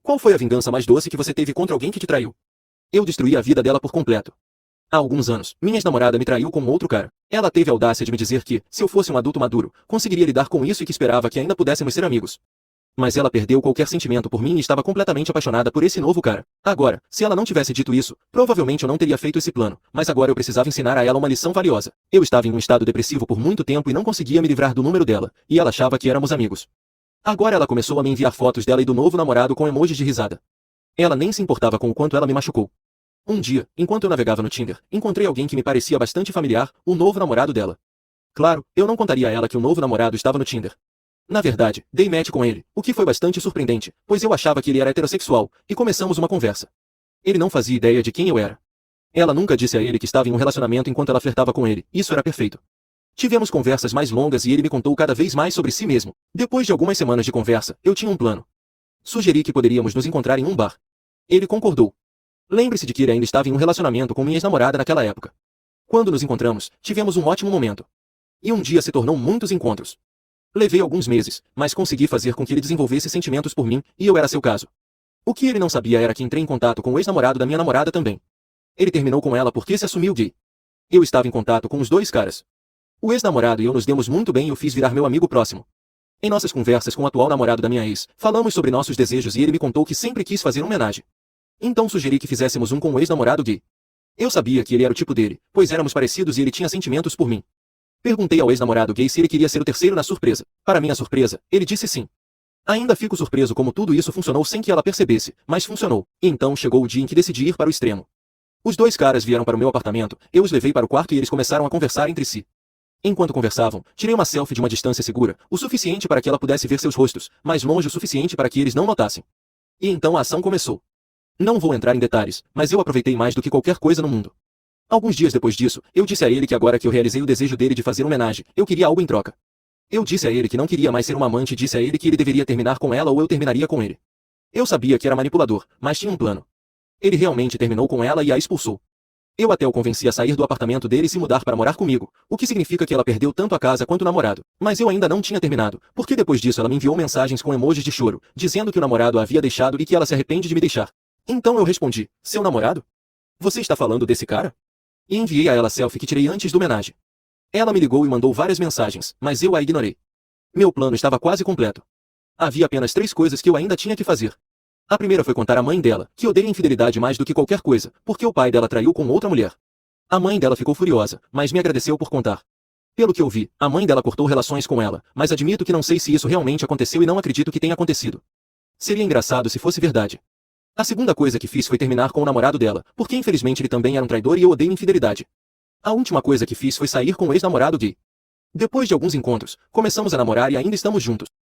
Qual foi a vingança mais doce que você teve contra alguém que te traiu? Eu destruí a vida dela por completo. Há alguns anos, minha ex-namorada me traiu com outro cara. Ela teve a audácia de me dizer que, se eu fosse um adulto maduro, conseguiria lidar com isso e que esperava que ainda pudéssemos ser amigos. Mas ela perdeu qualquer sentimento por mim e estava completamente apaixonada por esse novo cara. Agora, se ela não tivesse dito isso, provavelmente eu não teria feito esse plano, mas agora eu precisava ensinar a ela uma lição valiosa. Eu estava em um estado depressivo por muito tempo e não conseguia me livrar do número dela, e ela achava que éramos amigos. Agora ela começou a me enviar fotos dela e do novo namorado com emojis de risada. Ela nem se importava com o quanto ela me machucou. Um dia, enquanto eu navegava no Tinder, encontrei alguém que me parecia bastante familiar, o novo namorado dela. Claro, eu não contaria a ela que o novo namorado estava no Tinder. Na verdade, dei match com ele, o que foi bastante surpreendente, pois eu achava que ele era heterossexual, e começamos uma conversa. Ele não fazia ideia de quem eu era. Ela nunca disse a ele que estava em um relacionamento enquanto ela flertava com ele, isso era perfeito. Tivemos conversas mais longas e ele me contou cada vez mais sobre si mesmo. Depois de algumas semanas de conversa, eu tinha um plano. Sugeri que poderíamos nos encontrar em um bar. Ele concordou. Lembre-se de que ele ainda estava em um relacionamento com minha ex-namorada naquela época. Quando nos encontramos, tivemos um ótimo momento. E um dia se tornou muitos encontros. Levei alguns meses, mas consegui fazer com que ele desenvolvesse sentimentos por mim, e eu era seu caso. O que ele não sabia era que entrei em contato com o ex-namorado da minha namorada também. Ele terminou com ela porque se assumiu gay. Eu estava em contato com os dois caras. O ex-namorado e eu nos demos muito bem e o fiz virar meu amigo próximo. Em nossas conversas com o atual namorado da minha ex, falamos sobre nossos desejos e ele me contou que sempre quis fazer uma homenagem. Então sugeri que fizéssemos um com o ex-namorado gay. Eu sabia que ele era o tipo dele, pois éramos parecidos e ele tinha sentimentos por mim. Perguntei ao ex-namorado gay se ele queria ser o terceiro na surpresa. Para minha surpresa, ele disse sim. Ainda fico surpreso como tudo isso funcionou sem que ela percebesse, mas funcionou. E então chegou o dia em que decidi ir para o extremo. Os dois caras vieram para o meu apartamento, eu os levei para o quarto e eles começaram a conversar entre si. Enquanto conversavam, tirei uma selfie de uma distância segura, o suficiente para que ela pudesse ver seus rostos, mas longe o suficiente para que eles não notassem. E então a ação começou. Não vou entrar em detalhes, mas eu aproveitei mais do que qualquer coisa no mundo. Alguns dias depois disso, eu disse a ele que agora que eu realizei o desejo dele de fazer homenagem, eu queria algo em troca. Eu disse a ele que não queria mais ser uma amante e disse a ele que ele deveria terminar com ela ou eu terminaria com ele. Eu sabia que era manipulador, mas tinha um plano. Ele realmente terminou com ela e a expulsou. Eu até o convenci a sair do apartamento dele e se mudar para morar comigo, o que significa que ela perdeu tanto a casa quanto o namorado. Mas eu ainda não tinha terminado, porque depois disso ela me enviou mensagens com emojis de choro, dizendo que o namorado a havia deixado e que ela se arrepende de me deixar. Então eu respondi, seu namorado? Você está falando desse cara? E enviei a ela a selfie que tirei antes do homenagem. Ela me ligou e mandou várias mensagens, mas eu a ignorei. Meu plano estava quase completo. Havia apenas 3 coisas que eu ainda tinha que fazer. A primeira foi contar à mãe dela, que odeia infidelidade mais do que qualquer coisa, porque o pai dela traiu com outra mulher. A mãe dela ficou furiosa, mas me agradeceu por contar. Pelo que eu vi, a mãe dela cortou relações com ela, mas admito que não sei se isso realmente aconteceu e não acredito que tenha acontecido. Seria engraçado se fosse verdade. A segunda coisa que fiz foi terminar com o namorado dela, porque infelizmente ele também era um traidor e eu odeio infidelidade. A última coisa que fiz foi sair com o ex-namorado gay. Depois de alguns encontros, começamos a namorar e ainda estamos juntos.